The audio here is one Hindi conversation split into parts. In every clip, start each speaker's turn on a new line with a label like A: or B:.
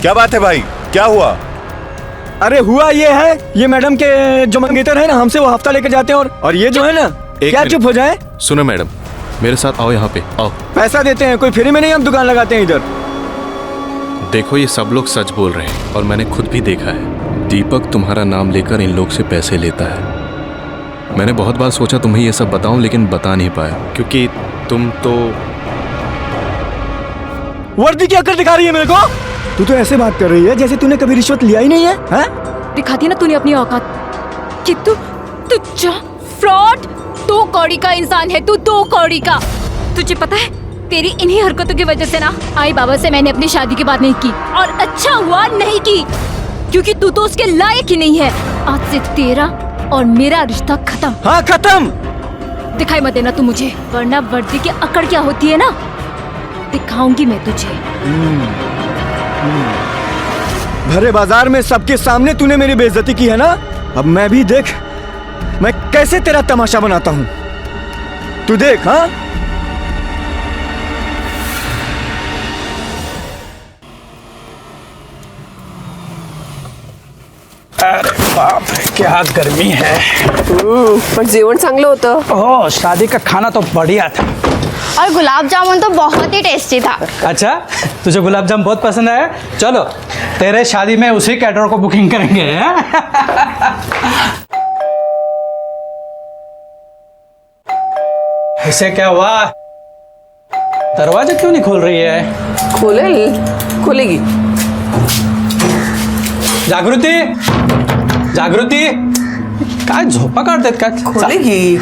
A: क्या बात है भाई, क्या हुआ?
B: अरे हुआ ये है, ये मैडम के जो मंगेतर है ना, हमसे वो हफ्ता लेकर जाते हैं और ये जो है ना, क्या चुप हो जाए?
C: सुनो मैडम, मेरे साथ आओ, यहाँ पे आओ।
B: पैसा देते हैं, कोई फ्री में नहीं हम दुकान लगाते हैं इधर।
C: देखो ये सब लोग सच बोल रहे हैं और मैंने खुद भी देखा है। दीपक तुम्हारा नाम लेकर इन लोग से पैसे लेता है। मैंने बहुत बार सोचा तुम्हें ये सब बताऊं, लेकिन बता नहीं पाया क्योंकि तुम तो।
B: वर्दी क्या कर दिखा रही है मेरे को? तू तो ऐसे बात कर रही है जैसे तूने कभी रिश्वत लिया ही नहीं है, हैं?
D: दिखाती ना तूने अपनी औकात कि तू फ्रॉड, 2 कौड़ी का इंसान है तू, 2 कौड़ी का। तुझे पता है तेरी इन्हीं हरकतों की वजह से ना आई बाबा से मैंने अपनी शादी की बात नहीं की, और अच्छा हुआ नहीं की, क्योंकि तू तो उसके लायक ही नहीं है। आज से तेरा और मेरा रिश्ता खत्म।
B: हाँ खत्म।
D: दिखाई मत देना तू मुझे, वरना वर्दी की अकड़ क्या होती है ना दिखाऊंगी मैं तुझे।
B: भरे बाजार में सबके सामने तूने मेरी बेइज्जती की है ना, अब मैं भी देख मैं कैसे तेरा तमाशा बनाता हूँ, तू देख। हाँ
E: अरे बाप रे, क्या गर्मी है।
F: पण जेवण चांगलं होतं।
E: हो, शादी का खाना तो बढ़िया था।
G: और गुलाब जामुन तो बहुत ही टेस्टी था।
E: अच्छा, तुझे गुलाब जामुन बहुत पसंद है? चलो तेरे शादी में उसी कैटरर को बुकिंग करेंगे। इसे क्या हुआ? दरवाजा क्यों नहीं खोल रही है?
F: खोलेगी।
E: जागृती, जागृती, काय झोपा काढतात का?
F: खोलेगी।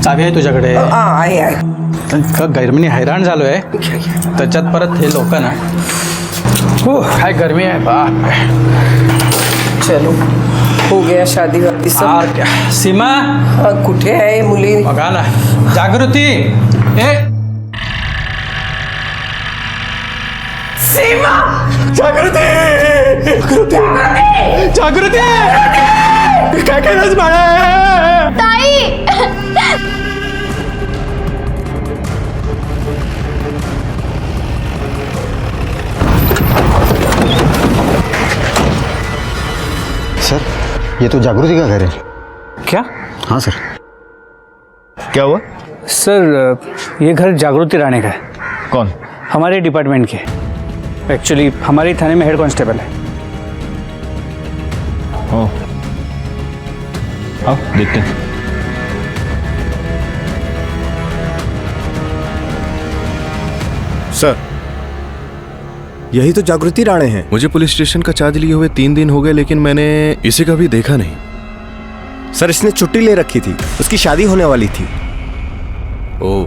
E: चावी आहे तुझ्याकडे?
F: आहे।
E: इतकं गरमीने हैराण झालोय, त्याच्यात परत हे लोक ना, काय गर्मी आहे बाप रे।
F: चलो हो गया शादी वादी सब।
E: और क्या? सीमा
F: कुठे आहे मुली?
E: बघा ना, जागृती, ए
F: सीमा,
B: जागृती, जागृती, काय केलंस बाळा?
G: ताई
H: सर, ये तो जागृति का घर है।
E: क्या?
H: हाँ सर।
A: क्या हुआ?
E: सर, ये घर जागृति राणे का है।
A: कौन?
E: हमारे डिपार्टमेंट के, एक्चुअली हमारे थाने में हेड कांस्टेबल है।
A: ओ, आओ देखते हैं। सर, यही तो जागृति राणे हैं।
C: मुझे पुलिस स्टेशन का चार्ज लिए हुए 3 दिन हो गए, लेकिन मैंने इसे कभी देखा नहीं।
A: सर, इसने छुट्टी ले रखी थी, उसकी शादी होने वाली थी।
C: ओह,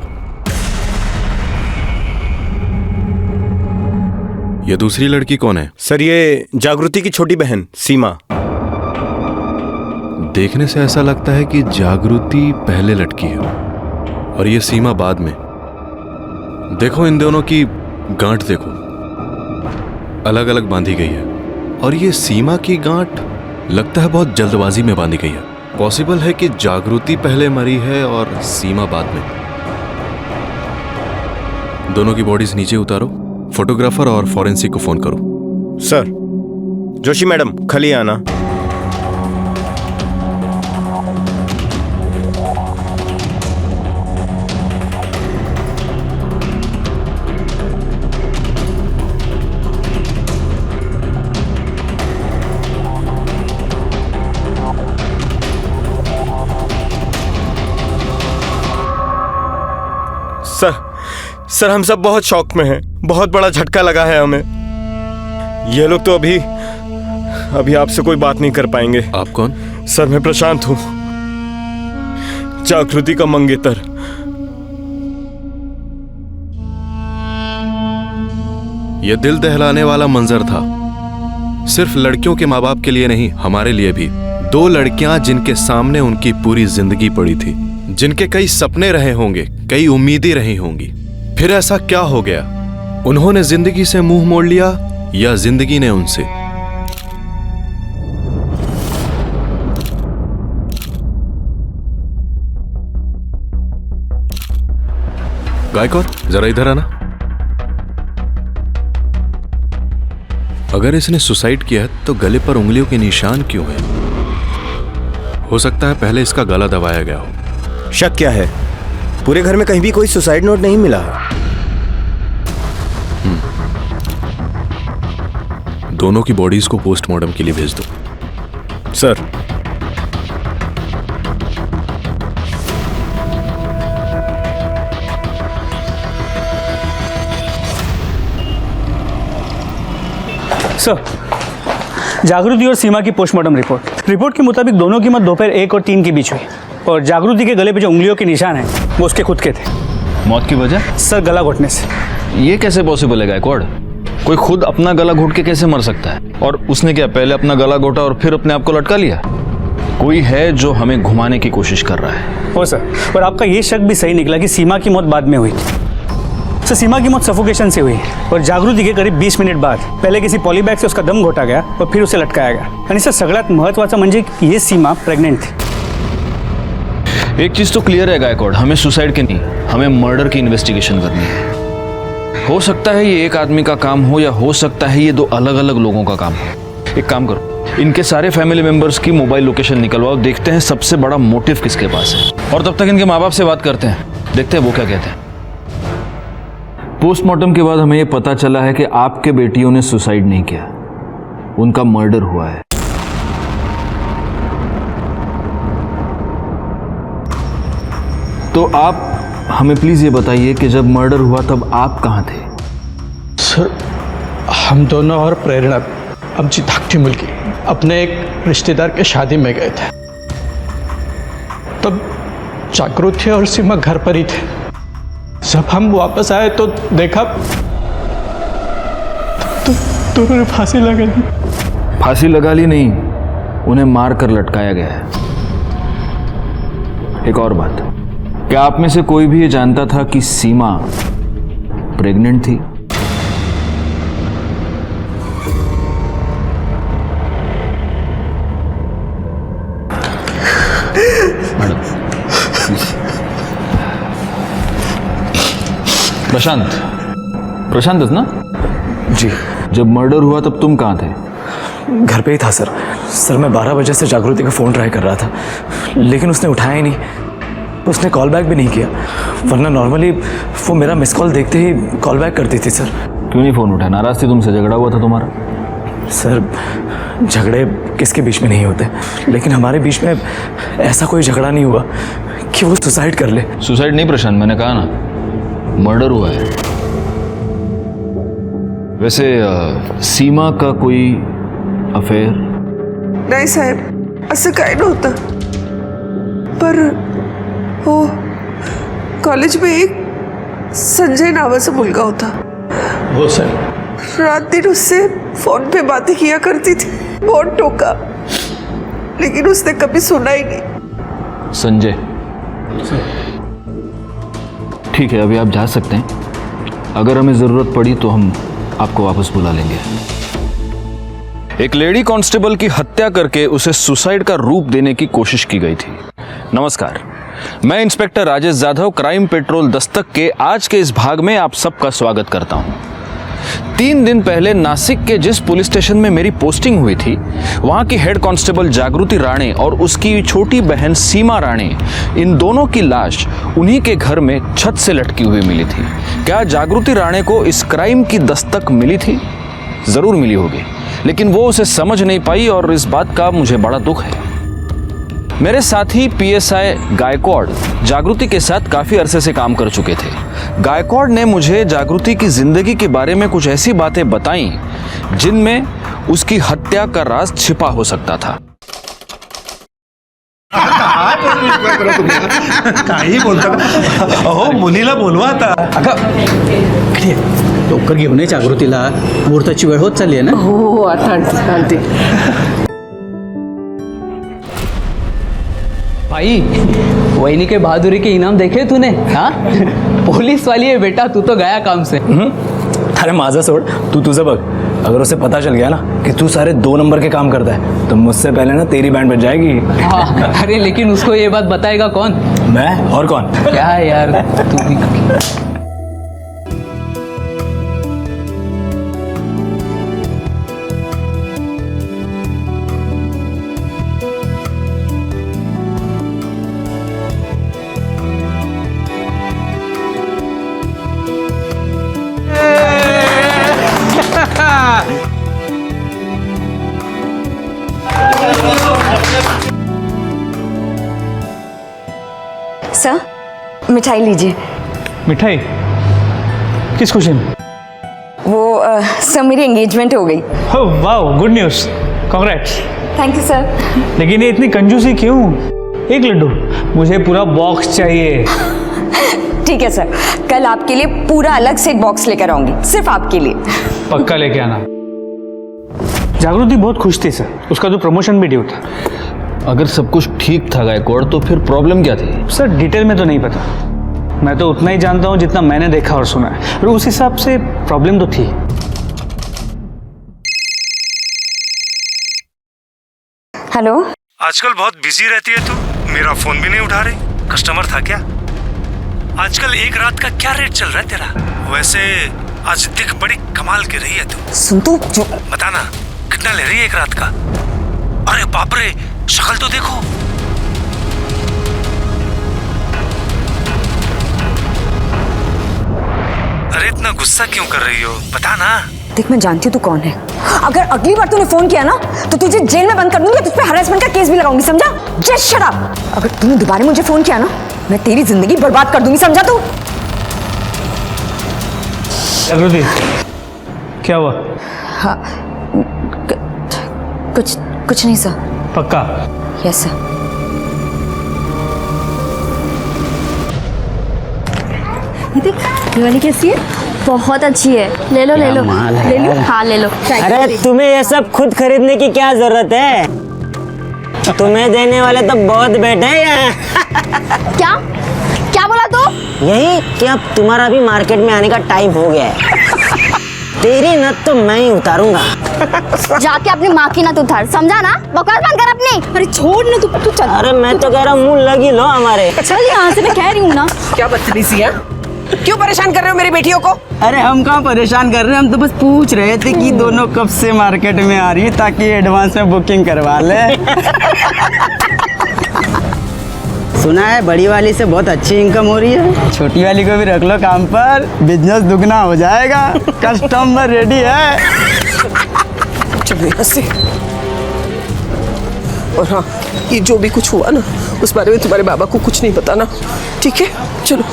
C: ये दूसरी लड़की कौन है?
A: सर, ये जागृति की छोटी बहन सीमा।
C: देखने से ऐसा लगता है कि जागृति पहले लटकी है और ये सीमा बाद में। देखो इन दोनों की गांठ देखो, अलग अलग बांधी गई है, और ये सीमा की गांठ लगता है बहुत जल्दबाजी में बांधी गई है। पॉसिबल है कि जागृति पहले मरी है और सीमा बाद में। दोनों की बॉडीज नीचे उतारो, फोटोग्राफर और फॉरेंसिक को फोन करो।
A: सर, जोशी मैडम खाली आना। सर, हम सब बहुत शौक में हैं। बहुत बड़ा झटका लगा है हमें। ये लोग तो अभी आपसे कोई बात नहीं कर पाएंगे।
C: आप कौन?
A: सर, मैं प्रशांत हूं, जागृति का मंगेतर।
C: यह दिल दहलाने वाला मंजर था, सिर्फ लड़कियों के माँ बाप के लिए नहीं, हमारे लिए भी। 2 लड़कियां जिनके सामने उनकी पूरी जिंदगी पड़ी थी, जिनके कई सपने रहे होंगे, कई उम्मीदें रही होंगी। फिर ऐसा क्या हो गया? उन्होंने जिंदगी से मुंह मोड़ लिया या जिंदगी ने उनसे? गायकवाड, जरा इधर आना। अगर इसने सुसाइड किया है तो गले पर उंगलियों के निशान क्यों हैं? हो सकता है पहले इसका गला दबाया गया हो।
B: शक क्या है? पूरे घर में कहीं भी कोई सुसाइड नोट नहीं मिला है।
C: दोनों की बॉडीज को पोस्टमार्टम के लिए भेज दो।
B: सर,
E: सर, जागृति और सीमा की पोस्टमार्टम रिपोर्ट के मुताबिक दोनों की मौत दोपहर 1 और 3 के बीच हुई और जागृति के गले पे जो उंगलियों के निशान हैं वो उसके खुद के थे।
I: मौत की वजह?
E: सर, गला घोटने से।
I: ये कैसे पॉसिबल है गायकवाड़? कोई खुद अपना गला घोट के कैसे मर सकता है? और उसने क्या पहले अपना गला घोटा और फिर अपने आप को लटका लिया? कोई है जो हमें घुमाने की कोशिश कर रहा है।
E: हो सर, और आपका ये शक भी सही निकला कि सीमा की मौत बाद में हुई थी। सर, सीमा की मौत सफोकेशन से हुई और जागृति के करीब 20 मिनिट बाद पहले किसी पॉलीबैग से उसका दम घोटा गया और फिर उसे लटकाया गया। आणि सर, सगळ्यात महत्त्वाचं म्हणजे ये सीमा प्रेग्नेंट थी।
I: एक चीज तो क्लियर है गायकवाड़, हमें सुसाइड की नहीं, हमें मर्डर की इन्वेस्टिगेशन करनी है। हो सकता है ये एक आदमी का काम हो या हो सकता है ये 2 अलग अलग लोगों का काम हो। एक काम करो, इनके सारे फैमिली मेंबर्स की मोबाइल लोकेशन निकलवाओ, देखते हैं सबसे बड़ा मोटिव किसके पास है। और तब तक इनके माँ बाप से बात करते हैं, देखते हैं वो क्या कहते हैं। पोस्टमार्टम के बाद हमें ये पता चला है कि आपके बेटियों ने सुसाइड नहीं किया, उनका मर्डर हुआ है। तो आप हमें प्लीज ये बताइए कि जब मर्डर हुआ तब आप कहाँ थे?
E: सर, हम दोनों और प्रेरणा आमची धाकटी मुलगी अपने एक रिश्तेदार के शादी में गए थे। तब जागृति और सीमा घर पर ही थे। जब हम वापस आए तो देखा तो दोनों ने फांसी लगा ली।
I: फांसी लगा ली नहीं, उन्हें मार कर लटकाया गया है। एक और बात, क्या आप में से कोई भी ये जानता था कि सीमा प्रेग्नेंट थी? प्रशांत ना?
J: जी।
I: जब मर्डर हुआ तब तुम कहाँ थे?
J: घर पे ही था सर। मैं 12 बजे से जागृति का फ़ोन ट्राई कर रहा था, लेकिन उसने उठाया ही नहीं। उसने कॉल बैक भी नहीं किया, वरना नॉर्मली वो मेरा मिस कॉल देखते ही कॉल बैक करती थी सर।
I: क्यों नहीं फ़ोन उठाया? नाराज़ थी तुमसे? झगड़ा हुआ था तुम्हारा?
J: सर, झगड़े किसके बीच में नहीं होते, लेकिन हमारे बीच में ऐसा कोई झगड़ा नहीं हुआ कि वो सुसाइड कर ले।
I: सुसाइड नहीं प्रशांत, मैंने कहा ना मर्डर हुआ है। वैसे सीमा का कोई अफेयर?
K: नाही साहेब, असं काय नव्हतं, पर हो कॉलेज में एक संजय नावाचा मुलगा होता।
E: हो सर।
K: रात दिन उससे फोन पे बातें किया करती थी, बहुत टोका, लेकिन उसने कभी सुना ही नहीं।
I: संजय, ठीक है, अभी आप जा सकते हैं। अगर हमें ज़रूरत पड़ी तो हम आपको वापस बुला लेंगे। एक लेडी कांस्टेबल की हत्या करके उसे सुसाइड का रूप देने की कोशिश की गई थी। नमस्कार, मैं inspector Rajesh Jadhav, crime petrol Dastak के आज के इस भाग में आप सबका स्वागत करता हूं। 3 दिन पहले नासिक के जिस पुलिस स्टेशन में मेरी पोस्टिंग हुई थी, वहां की हेड कांस्टेबल जागृति राणे और उसकी छोटी बहन सीमा राणे, इन दोनों की लाश उन्हीं के घर में छत से लटकी हुई मिली थी। क्या जागृति राणे को इस क्राइम की दस्तक मिली थी? जरूर मिली होगी, लेकिन वो उसे समझ नहीं पाई और इस बात का मुझे बड़ा दुख है। मेरे साथी पीएसआई गायकवाड़ जागृति के साथ काफ़ी अरसे से काम कर चुके थे। गायकवाड़ ने मुझे जागृति की ज़िंदगी के बारे में कुछ ऐसी बातें बताई जिनमें उसकी हत्या का राज छिपा हो सकता था।
L: काही बोलता अहो, मुलीला बोलवा आता.
E: लवकर घेऊन ये जागृतीला, मुहूर्ताची वेळ होत चालली आहे ना.
F: हो, आता आणते.
M: भाई, वहीनी के बहादुरी के इनाम देखे तूने? हाँ, पुलिस वाली है बेटा, तू तो गया काम से.
J: अरे माझा सोड, तू तुझं बघ. अगर उसे पता चल गया ना कि तू सारे 2 नंबर के काम करता है तो मुझसे पहले ना तेरी बैंड बज जाएगी.
M: हाँ, अरे लेकिन उसको ये बात बताएगा कौन?
J: मैं और कौन?
M: क्या यार तू भी.
G: सर, मिठाई लीजिए।
J: मिठाई? किस खुशी में?
G: वो सर मेरी एंगेजमेंट हो गई।
J: ओह वाह, good news, congrats.
G: Thank you sir.
J: लेकिन ये इतनी कंजूसी क्यों? एक लड्डू, मुझे पूरा बॉक्स चाहिए।
G: ठीक है सर, कल आपके लिए पूरा अलग से एक बॉक्स लेकर आऊंगी, सिर्फ आपके लिए।
J: पक्का लेके आना। जागृति बहुत खुश थी सर, उसका तो प्रमोशन भी ड्यू था।
I: अगर सब कुछ ठीक था गायकवाड़, तो फिर प्रॉब्लम क्या थी?
J: सर डिटेल में तो नहीं पता, मैं तो उतना ही जानता हूँ जितना मैंने देखा और सुना है, और उस हिसाब से प्रॉब्लम तो थी।
G: हेलो।
A: आजकल बहुत बिजी रहती है तू, मेरा फोन भी नहीं उठा रही। कस्टमर था क्या? आजकल एक रात का क्या रेट चल रहा है तेरा? वैसे आज दिख बड़ी कमाल की रही है तू।
G: सुन तू जो
A: बताना कितना ले रही है एक रात का? अरे बाप रे, शक्ल तो देखो। अरे इतना गुस्सा क्यों कर रही हो, बता ना।
G: देख, मैं जानती हूँ तू कौन है। अगर अगली बार तूने फोन किया ना तो तुझे जेल में बंद कर दूंगी, तुझ पे हरासमेंट का केस भी लगाऊंगी, समझा? Just shut up. अगर तूने दोबारा मुझे फोन किया ना, मैं तेरी जिंदगी बर्बाद कर दूंगी, समझा तू?
J: जागृति, क्या हुआ?
G: हाँ, कुछ नहीं सर।
J: पक्का?
G: Yes sir. ये देख, ये वाली कैसी है? बहुत अच्छी है, ले लो ले लो ले लो। हाँ ले लो।
N: अरे तुम्हें ये सब खुद खरीदने की क्या जरूरत है? तुम्हें देने वाले तो बहुत बैठे हैं।
G: क्या क्या बोला तू?
N: यही कि अब तुम्हारा भी मार्केट में आने का टाइम हो गया है। तेरी नत तो मैं ही उतारूंगा।
G: जाके अपनी माँ की नत उतार, समझा ना? बकवास बंद कर अपनी। अरे छोड़ ना तू चल।
N: अरे मैं तो कह रहा हूँ मुंह लगी लो हमारे।
G: चल यहाँ से, मैं कह रही हूँ ना।
F: क्या बदतमीजी है? क्यों परेशान कर रहे हो मेरी बेटियों को?
N: अरे हम कहाँ परेशान कर रहे हैं, हम तो बस पूछ रहे थे कि दोनों कब से मार्केट में आ रही है ताकि एडवांस में बुकिंग करवा ले। सुना है बड़ी वाली से बहुत अच्छी इनकम हो रही है, छोटी वाली को भी रख लो काम पर, बिजनेस दुगना हो जाएगा। कस्टमर रेडी है।
F: चलो यहाँ से। और हाँ, ये जो भी कुछ हुआ ना, उस बारे में तुम्हारे बाबा को कुछ नहीं बताना, ठीक है? चलो।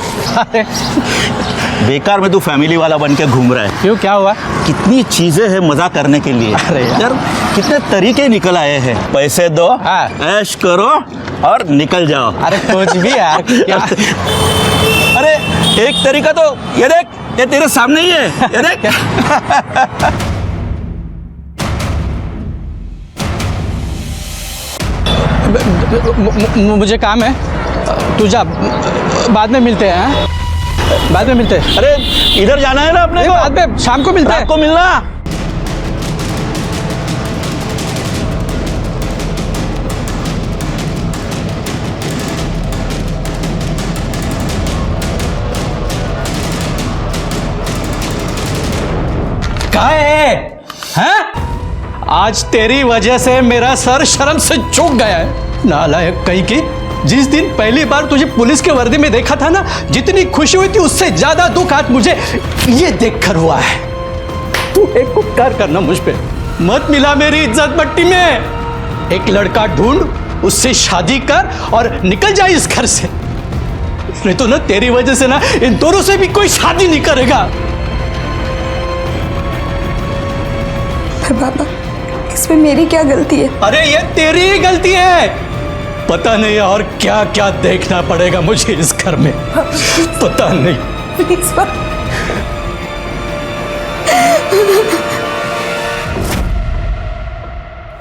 L: बेकार में तू फैमिली वाला बन के घूम रहा है।
J: क्यों, क्या हुआ?
L: कितनी चीजें हैं मजा करने के लिए।
J: अरे
L: यार कितने तरीके निकल आए हैं। पैसे दो,
J: हाँ।
L: ऐश करो और निकल जाओ।
J: अरे कुछ भी यार, क्या?
L: अरे एक तरीका तो ये देख, ये तेरे सामने ही है, ये देख।
E: मुझे काम है, तू जा, बाद में मिलते हैं। हाँ? बाद में मिलते हैं।
L: अरे इधर जाना है ना अपने को।
E: बाद में शाम को मिलते हैं।
L: रात को मिलना।
E: कहाँ है? हैं? आज तेरी वजह से मेरा सर शर्म से झुक गया है। नालायक कहीं की, जिस दिन पहली बार तुझे पुलिस के वर्दी में देखा था ना, जितनी खुशी हुई थी उससे ज्यादा दुख आज मुझे ये देखकर हुआ है। तू एक उपकार करना मुझ पे, मत मिला मेरी इज्जत मट्टी में। एक लड़का ढूंढ, उससे शादी कर और निकल जा इस घर से। नहीं तो ना तेरी वजह से ना इन दोनों से भी कोई शादी नहीं करेगा।
K: बाबा, इसमें मेरी क्या गलती है?
E: अरे ये तेरी ही गलती है। पता नहीं और क्या क्या देखना पड़ेगा मुझे इस घर में, पता नहीं।
K: प्लीज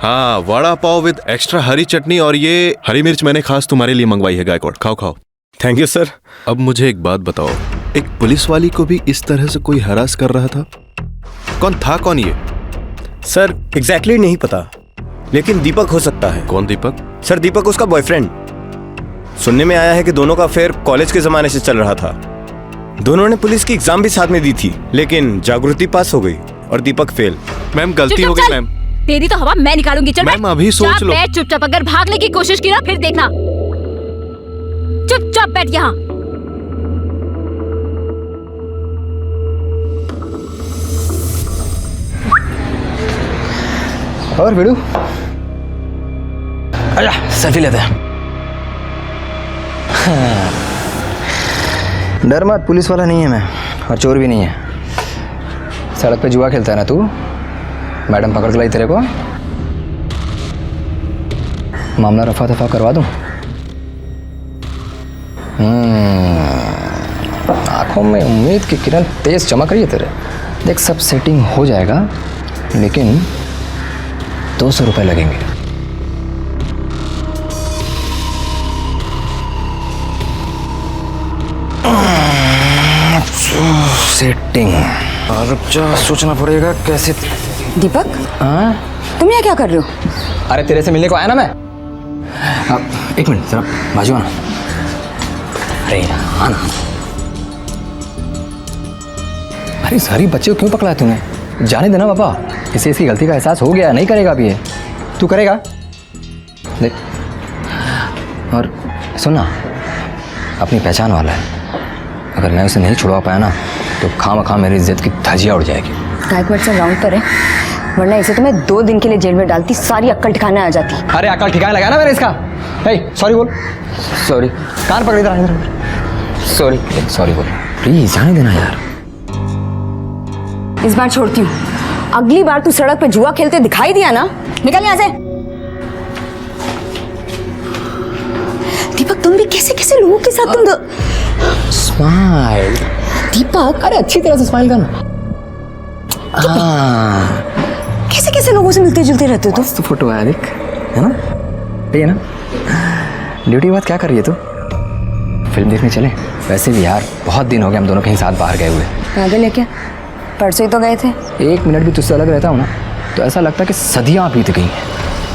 C: हाँ, वड़ा पाव विद एक्स्ट्रा हरी चटनी, और ये हरी मिर्च मैंने खास तुम्हारे लिए मंगवाई है गायकवाड़, खाओ खाओ।
A: Thank you sir.
C: अब मुझे एक बात बताओ, एक पुलिस वाली को भी इस तरह से कोई हरास कर रहा था? कौन था, कौन ये?
A: सर एग्जैक्टली नहीं पता, लेकिन दीपक हो सकता है।
C: कौन दीपक?
A: सर दीपक उसका बॉयफ्रेंड। सुनने में आया है कि दोनों का अफेयर कॉलेज के जमाने से चल रहा था। दोनों ने पुलिस की एग्जाम भी साथ में दी थी, लेकिन जागृति पास हो गई और दीपक फेल।
C: मैम गलती हो गई मैम।
D: तेरी तो हवा मैं निकालूंगी। चल
C: मैम अभी सोच लो।
D: बैठ चुपचाप, अगर भागने की कोशिश की ना फिर देखना। चुपचाप बैठ यहाँ।
H: और बेड़ू,
J: आजा सेल्फी लेते हैं।
O: डर मत, पुलिस वाला नहीं है मैं और चोर भी नहीं है। सड़क पे जुआ खेलता है ना तू, मैडम पकड़ के लाई तेरे को, मामला रफा दफा करवा दूं। आंखों में उम्मीद की किरण तेज चमक रही है तेरे। देख सब सेटिंग हो जाएगा, लेकिन 200 रुपये लगेंगे। सेटिंग और क्या सोचना पड़ेगा कैसे।
G: दीपक,
O: हाँ
G: तुम यहाँ क्या कर रहे हो?
O: अरे तेरे से मिलने को आया ना मैं। एक मिनट जरा बाजू आना। अरे आना। अरे सारी बच्चे को क्यों पकड़ा तूने? जाने देना बाबा, इसे इसकी गलती का एहसास हो गया, नहीं करेगा अभी ये। तू करेगा? देख और सुनना, अपनी पहचान वाला है, अगर मैं उसे नहीं छुड़वा पाया ना तो खामखा मेरी इज्जत की धज्जियां उड़ जाएगी।
G: गायकवाड़ से राउंड पर है, वरना इसे तो मैं 2 दिन के लिए जेल में डालती, सारी अक्ल ठिकाने आ जाती।
O: अरे अक्ल ठिकाने लगा ना मैंने इसका। सॉरी बोल, सॉरी, कान पकड़ इधर, सॉरी सॉरी बोल, प्लीज जाने देना यार।
G: इस बार छोड़ती हूँ, अगली बार तू सड़क पे जुआ खेलते दिखाई दिया ना, निकल यहाँ से। दीपक तुम भी कैसे कैसे लोगों के साथ तुम
O: स्माइल।
G: दीपक
O: अरे अच्छी तरह से स्माइल करना।
G: कैसे कैसे लोगों से मिलते जुलते रहते हो तुम?
O: तो फोटो आया देख, है ना? ठीक है ना? ड्यूटी के बाद क्या कर रही है तू? फिल्म देखने चले? वैसे भी यार बहुत दिन हो गए हम दोनों कहीं साथ बाहर गए हुए।
G: पागल है क्या? परसों ही तो गए थे।
O: 1 मिनट भी तुझसे अलग रहता हूँ ना तो ऐसा लगता है कि सदियाँ बीत गई हैं,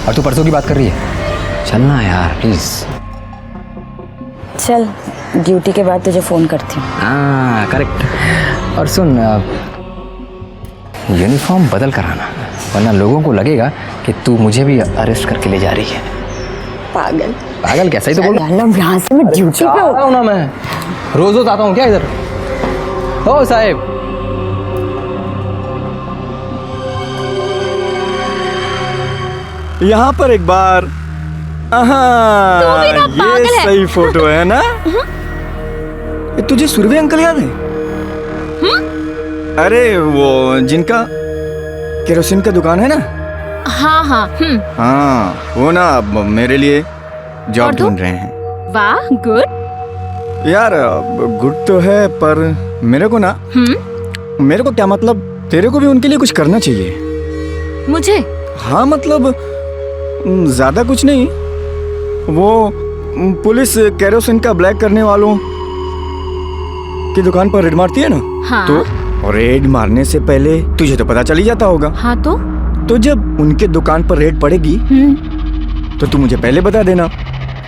O: और तू परसों की बात कर रही है। चलना यार प्लीज।
G: चल, ड्यूटी के बाद तुझे फोन करती हूँ।
O: हाँ करेक्ट। और सुन, यूनिफॉर्म बदल कर आना, वरना लोगों को लगेगा कि तू मुझे भी अरेस्ट करके ले जा रही है।
G: पागल
O: पागल कैसा ही तो बोल
G: यहाँ से मैं ड्यूटी पे हूँ
O: ना, मैं रोज रोज आता हूँ क्या इधर? ओ साहेब,
B: यहाँ पर एक बार। ये सही फोटो है ना? तुझे सुरभि अंकल याद है? अरे वो जिनका केरोसिन का दुकान है ना?
D: हाँ हाँ।
B: हाँ वो ना अब मेरे लिए जॉब ढूंढ रहे हैं।
D: वाह गुड
B: यार। गुड तो है पर मेरे को ना, मेरे को क्या मतलब, तेरे को भी उनके लिए कुछ करना चाहिए।
D: मुझे?
B: हाँ मतलब ज्यादा कुछ नहीं, वो पुलिस केरोसिन का ब्लैक करने वालों की दुकान पर रेड मारती है ना।
D: हाँ।
B: तो रेड मारने से पहले तुझे तो पता चल ही जाता होगा।
D: हाँ तो
B: जब उनके दुकान पर रेड पड़ेगी तो तू मुझे पहले बता देना,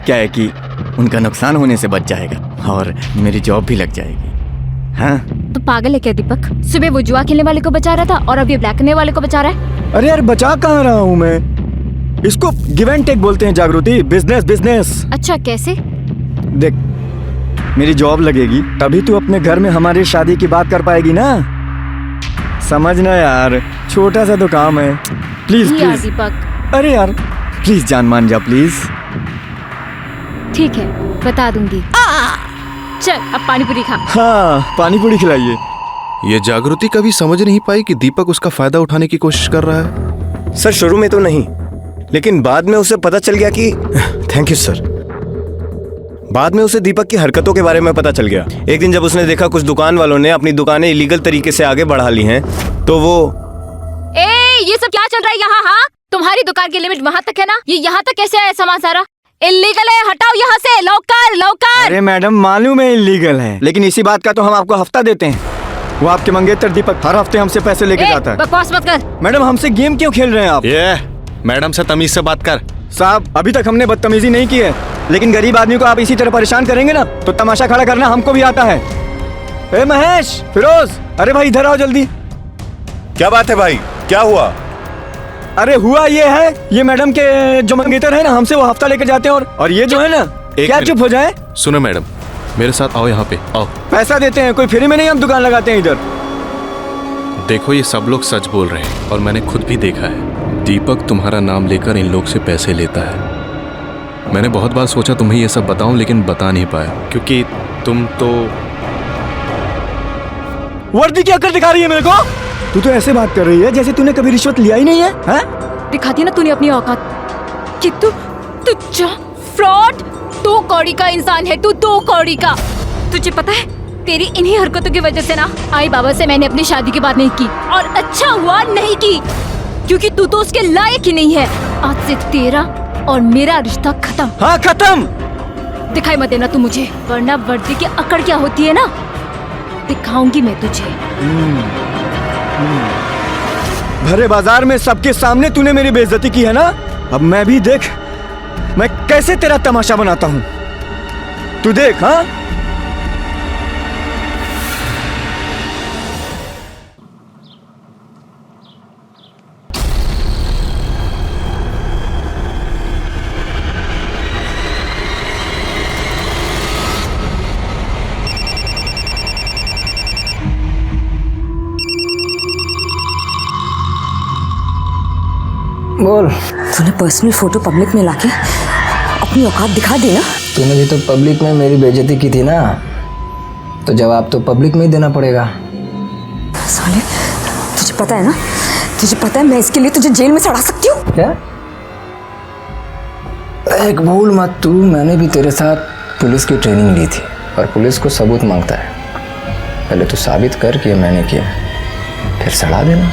B: क्या है कि उनका नुकसान होने से बच जाएगा और मेरी जॉब भी लग जाएगी। हाँ
D: तो पागल है क्या दीपक? सुबह वो जुआ खेलने वाले को बचा रहा था और अब ये ब्लैक करने वाले को बचा रहा है।
B: अरे यार बचा कहाँ रहा हूँ मैं, इसको गिव एंड टेक बोलते हैं जागृति, बिजनेस बिजनेस।
D: अच्छा कैसे?
B: देख मेरी जॉब लगेगी तभी तू अपने घर में हमारी शादी की बात कर पाएगी ना, समझना यार, छोटा सा तो काम है। प्लीज
D: यार
B: प्लीज
D: दीपक।
B: अरे यार प्लीज जान मान जा प्लीज।
D: ठीक है बता दूंगी। चल अब पानी पूरी खा।
B: हाँ पानी पूरी खिलाइए।
C: ये जागृति कभी समझ नहीं पाई कि दीपक उसका फायदा उठाने की कोशिश कर रहा है।
B: सर शुरू में तो नहीं, लेकिन बाद में उसे पता चल गया कि थैंक यू सर। बाद में उसे दीपक की हरकतों के बारे में पता चल गया। एक दिन जब उसने देखा कुछ दुकान वालों ने अपनी दुकानें इलीगल तरीके से आगे बढ़ा ली हैं, तो वो
D: ये सब क्या चल रहा है यहाँ? हाँ तुम्हारी दुकान की लिमिट वहाँ तक है ना, ये यहाँ तक कैसे आया सामान सारा? इलीगल है, हटाओ यहाँ से, लौकर लौकर।
B: अरे मैडम मालूम है इलीगल है, लेकिन इसी बात का तो हम आपको हफ्ता देते हैं। वो आपके मंगेतर दीपक हर हफ्ते हमसे पैसे लेके जाता है।
D: बकवास मत कर।
B: मैडम हमसे गेम क्यों खेल रहे हैं आप?
C: ये मैडम से तमीज से बात कर।
B: साहब अभी तक हमने बदतमीजी नहीं की है, लेकिन गरीब आदमी को आप इसी तरह परेशान करेंगे ना तो तमाशा खड़ा करना हमको भी आता है। ए महेश, फिरोज, अरे भाई इधर आओ जल्दी।
P: क्या बात है भाई, क्या हुआ?
B: अरे हुआ ये है, ये मैडम के जो मंगेतर है ना हमसे वो हफ्ता लेकर जाते हैं, और ये जो है ना क्या चुप हो जाए।
C: सुनो मैडम, मेरे साथ आओ, यहाँ पे आओ।
B: पैसा देते हैं, कोई फ्री में नहीं हम दुकान लगाते हैं इधर।
C: देखो ये सब लोग सच बोल रहे हैं और मैंने खुद भी देखा है। दीपक तुम्हारा नाम लेकर इन लोग से पैसे लेता है। मैंने बहुत बार सोचा तुम्हें ये सब बताऊं, लेकिन बता नहीं पाया क्योंकि तुम तो
J: वर्दी क्या कर दिखा रही है मेरे को? तू तो ऐसे बात कर रही है जैसे तूने कभी रिश्वत लिया ही नहीं है, हैं?
D: दिखाती ना तूने अपनी औकात कि तू फ्रॉड, 2 कौड़ी का इंसान है तू, 2 कौड़ी का। तुझे पता है तेरी इन्हीं हरकतों की वजह से ना आई बाबा से मैंने अपनी शादी की बात नहीं की, और अच्छा हुआ नहीं की, क्योंकि तू तो उसके लायक ही नहीं है। आज से तेरा और मेरा रिश्ता खत्म।
J: हाँ खत्म।
D: दिखाई मत देना तू मुझे, वरना वर्दी की अकड़ क्या होती है ना दिखाऊंगी मैं तुझे।
J: भरे बाजार में सबके सामने तूने मेरी बेइज्जती की है ना, अब मैं भी देख मैं कैसे तेरा तमाशा बनाता हूं। तू देख। हाँ
O: बोल।
G: तूने पर्सनल फोटो पब्लिक में लाके अपनी औकात दिखा दी ना।
O: तूने भी तो पब्लिक में मेरी बेइज्जती की थी ना, तो जवाब तो पब्लिक में ही देना पड़ेगा।
G: साले तुझे पता है ना, तुझे पता है मैं इसके लिए तुझे जेल में सड़ा सकती हूँ।
O: क्या? एक भूल मत तू, मैंने भी तेरे साथ पुलिस की ट्रेनिंग ली थी, और पुलिस को सबूत मांगता है। पहले तू साबित कर कि मैंने किया, फिर सड़ा देना।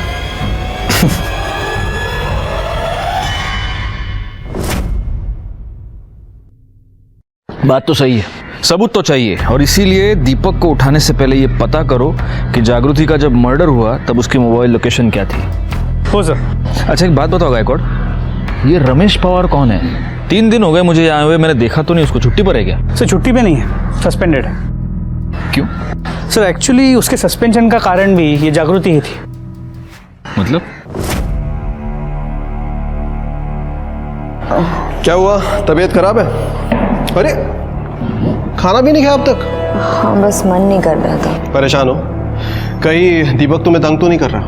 I: बात तो सही है, सबूत तो चाहिए, और इसीलिए दीपक को उठाने से पहले ये पता करो कि जागृति का जब मर्डर हुआ तब उसकी मोबाइल लोकेशन क्या थी।
A: हो सर।
I: अच्छा एक बात बताओ गायकवाड़, ये रमेश पवार कौन है? 3 दिन हो गए मुझे यहाँ हुए, मैंने देखा तो नहीं उसको। छुट्टी पर है क्या?
Q: सर छुट्टी पे नहीं है, सस्पेंडेड है।
I: क्यों?
Q: सर एक्चुअली उसके सस्पेंशन का कारण भी ये जागृति ही थी।
I: मतलब?
R: क्या हुआ, तबीयत खराब है? अरे खाना भी नहीं खाया अब तक?
G: हाँ बस मन नहीं कर रहा था।
R: परेशान हो? कहीं दीपक तुम्हें तंग तो नहीं कर रहा?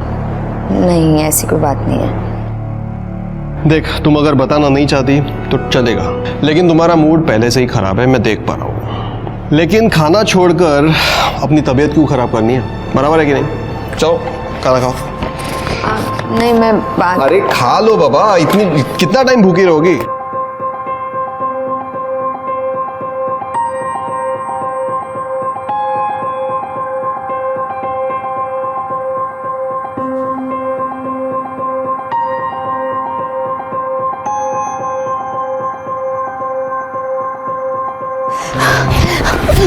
G: नहीं ऐसी कोई बात नहीं है।
R: देख तुम अगर बताना नहीं चाहती तो चलेगा, लेकिन तुम्हारा मूड पहले से ही खराब है, मैं देख पा रहा हूँ। लेकिन खाना छोड़कर अपनी तबीयत क्यों खराब करनी है? बराबर है कि नहीं? चलो खाना खाओ।
G: नहीं मैं बात।
R: अरे खा लो बाबा, इतनी कितना टाइम भूखी रहोगी?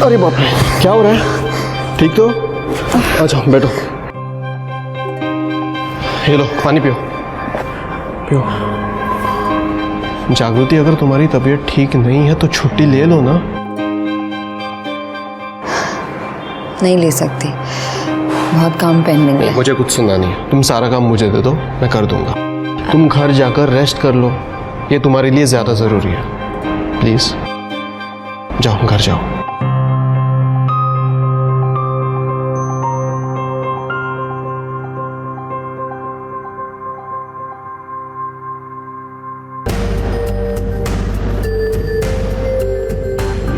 R: अरे बाप रे, क्या हो रहा है? ठीक तो? अच्छा बैठो, ये लो पानी पियो। पियो। जागृति अगर तुम्हारी तबीयत ठीक नहीं है तो छुट्टी ले लो ना।
G: नहीं ले सकती, बहुत काम पेंडिंग है।
R: मुझे कुछ सुनना नहीं है, तुम सारा काम मुझे दे दो, मैं कर दूंगा। तुम घर जाकर रेस्ट कर लो, ये तुम्हारे लिए ज्यादा जरूरी है। प्लीज जाओ, घर जाओ।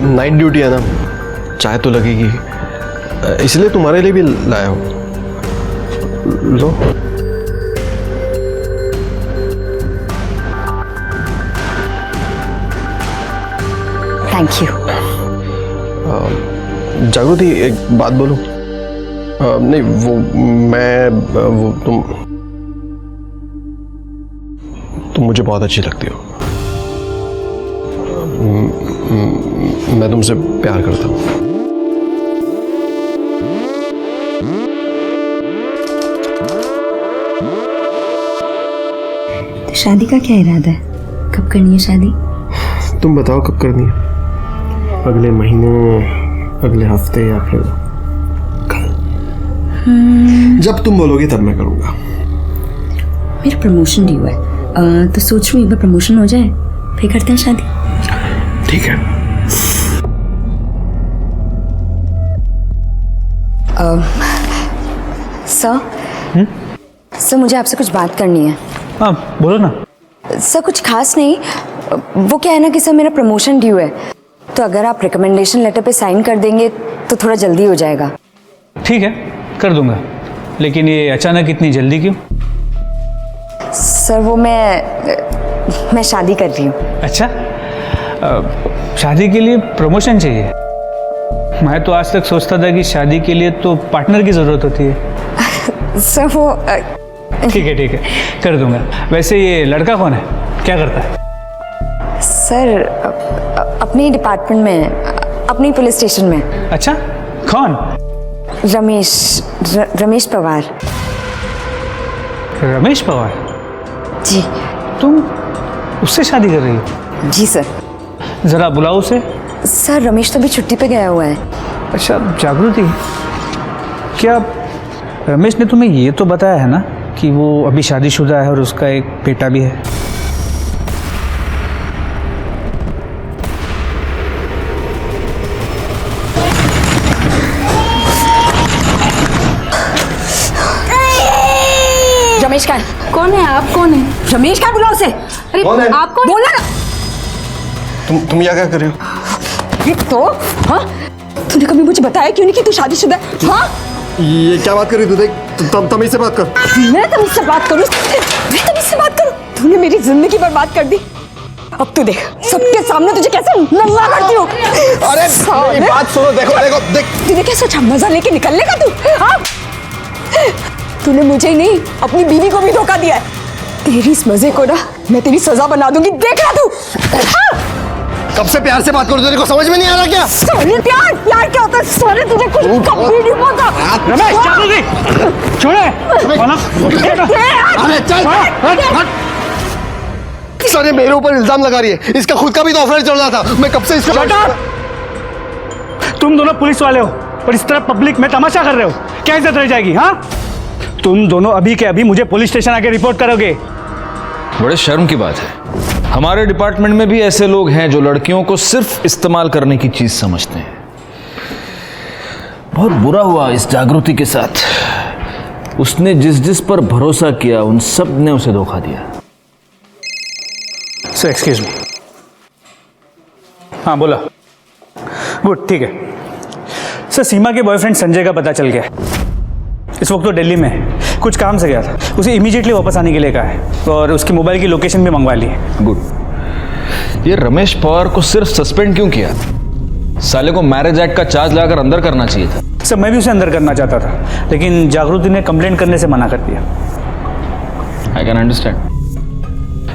R: नाइट ड्यूटी है ना, चाय तो लगेगी, इसलिए तुम्हारे लिए भी लाया हूं। लो।
G: Thank you.
R: जागृति एक बात बोलूं? नहीं वो मैं वो तुम मुझे बहुत अच्छी लगती हो। मैं तुमसे प्यार करता हूँ।
G: तो शादी का क्या इरादा है? कब करनी है शादी?
R: तुम बताओ कब करनी है? अगले महीने, अगले हफ्ते, या फिर कल? जब तुम बोलोगे तब मैं करूँगा।
G: मेरा प्रमोशन ड्यू है, तो सोच रही हूँ एक बार प्रमोशन हो जाए फिर करते हैं शादी।
R: ठीक है।
G: सर मुझे आपसे कुछ बात करनी है।
Q: हाँ बोलो ना।
G: सर कुछ खास नहीं, वो क्या है ना कि सर मेरा प्रमोशन ड्यू है, तो अगर आप रिकमेंडेशन लेटर पे साइन कर देंगे तो थोड़ा जल्दी हो जाएगा।
Q: ठीक है, कर दूंगा, लेकिन ये अचानक इतनी जल्दी क्यों?
G: सर वो मैं शादी कर रही हूँ।
Q: अच्छा, शादी के लिए प्रमोशन चाहिए? मैं तो आज तक सोचता था कि शादी के लिए तो पार्टनर की ज़रूरत होती है।
G: सर वो
Q: ठीक है, कर दूंगा। वैसे ये लड़का कौन है, क्या करता है?
G: सर अपने डिपार्टमेंट में, अपनी पुलिस स्टेशन में।
Q: अच्छा, कौन?
G: रमेश पवार।
Q: रमेश पवार?
G: जी।
Q: तुम उससे शादी कर रही हो?
G: जी सर।
Q: जरा बुलाओ उसे।
G: सर रमेश तो अभी छुट्टी पे गया हुआ है।
Q: अच्छा जागृति, क्या रमेश ने तुम्हें ये तो बताया है ना कि वो अभी शादीशुदा है और उसका एक बेटा भी है?
G: रमेश का
D: कौन है आप? कौन है
G: रमेश? का बुलाओ उसे।
D: अरे
R: कौन है?
D: आप कौन?
G: बोलना ना।
R: तुम यहाँ क्या कर रहे हो?
G: तो हाँ, तूने कभी मुझे बताया क्यों नहीं कि तू शादीशुदा है? हाँ,
R: ये क्या बात कर रही तू? देख तमीज से बात कर।
G: मैं तमीज से बात करूँ? मैं तमीज से बात करूँ? तूने मेरी जिंदगी बर्बाद कर दी। अब तू देख, सबके सामने तुझे कैसे नंगा करती हूँ।
R: अरे मेरी बात सुनो, देखो देख।
G: तूने क्या सोचा मजा लेके निकलने का तू? हाँ, तूने मुझे ही नहीं अपनी बीवी को भी धोखा दिया है। तेरी इस मजे को ना मैं तेरी सजा बना दूंगी, देख रहा तू। हाँ?
R: कब से प्यार से बात करो, तेरे को समझ में नहीं आ रहा क्या?
G: सोने प्यार क्या होता है? सोने तुझे कुछ कभी नहीं पता।
Q: रमेश जागृति छोड़े।
R: अरे चल हट। सर ये मेरे ऊपर इल्जाम लगा रही है, इसका खुद का भी तो ऑफर चल रहा था। मैं कब से इसको।
Q: तुम दोनों पुलिस वाले हो और इस तरह पब्लिक में तमाशा कर रहे हो, क्या इज्जत रह जाएगी? हाँ, तुम दोनों अभी के अभी मुझे पुलिस स्टेशन आके रिपोर्ट करोगे।
I: बड़े शर्म की बात है, हमारे डिपार्टमेंट में भी ऐसे लोग हैं जो लड़कियों को सिर्फ इस्तेमाल करने की चीज समझते हैं। बहुत बुरा हुआ इस जागृति के साथ। उसने जिस पर भरोसा किया उन सब ने उसे धोखा दिया।
Q: Sir excuse me. हाँ बोला। गुड, ठीक है सर। सीमा के बॉयफ्रेंड संजय का पता चल गया। इस वक्त तो दिल्ली में है, कुछ काम से गया था। उसे इमीडिएटली वापस आने के लिए कहा है और उसकी मोबाइल की लोकेशन भी मंगवा ली है।
I: गुड। ये रमेश पवार को सिर्फ सस्पेंड क्यों किया? साले को मैरिज एक्ट का चार्ज लगाकर अंदर करना चाहिए था।
Q: सर मैं भी उसे अंदर करना चाहता था, लेकिन जागृति ने कंप्लेंट करने से मना कर दिया।
I: I can understand.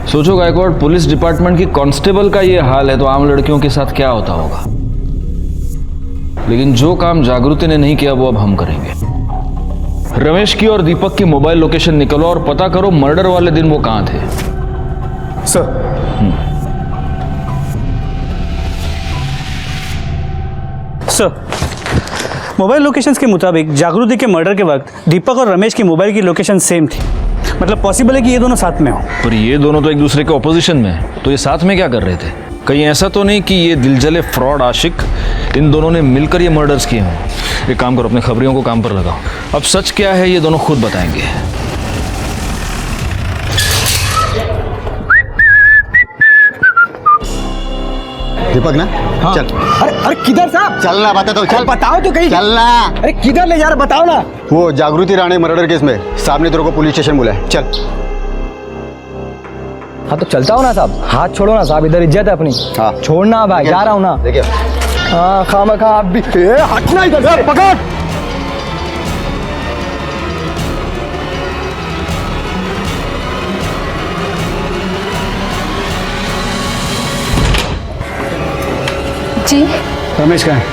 I: सोचो गायकवाड़, पुलिस डिपार्टमेंट की कांस्टेबल का ये हाल है तो आम लड़कियों के साथ क्या होता होगा। लेकिन जो काम जागृति ने नहीं किया वो अब हम करेंगे। रमेश की और दीपक की मोबाइल लोकेशन निकलो और पता करो मर्डर वाले दिन वो कहां थे।
Q: सर मोबाइल लोकेशंस के मुताबिक जागृति के मर्डर के वक्त दीपक और रमेश की मोबाइल की लोकेशन सेम थी। मतलब पॉसिबल है कि ये दोनों साथ में हो।
I: पर ये दोनों तो एक दूसरे के ऑपोजिशन में हैं, तो ये साथ में क्या कर रहे थे? कहीं ऐसा तो नहीं कि ये दिलजले फ्रॉड आशिक इन दोनों ने मिलकर ये मर्डर्स किए हों? एक काम करो, अपने खबरियों को काम पर लगाओ। अब सच क्या है ये दोनों खुद बताएंगे।
H: दीपक ना? हाँ। चल।
N: अरे किधर साहब?
H: चलना, बता तो चल।
N: बताओ तो कहीं।
H: चलना।
N: अरे किधर ले जा रहा, बताओ ना।
H: वो जागृति राणे मर्डर केस में साहब ने तेरे को पुलिस स्टेशन बुलाया, चल।
O: हाँ तो चलता हो ना साहब, हाथ छोड़ो ना साहब, इधर इज्जत है अपनी। हाँ छोड़ना भाई, जा रहा हूँ ना।
H: देखिए
O: हाँ खामखा आप भी
H: हटना इधर से, पकड़।
D: जी
Q: रमेश कहाँ है?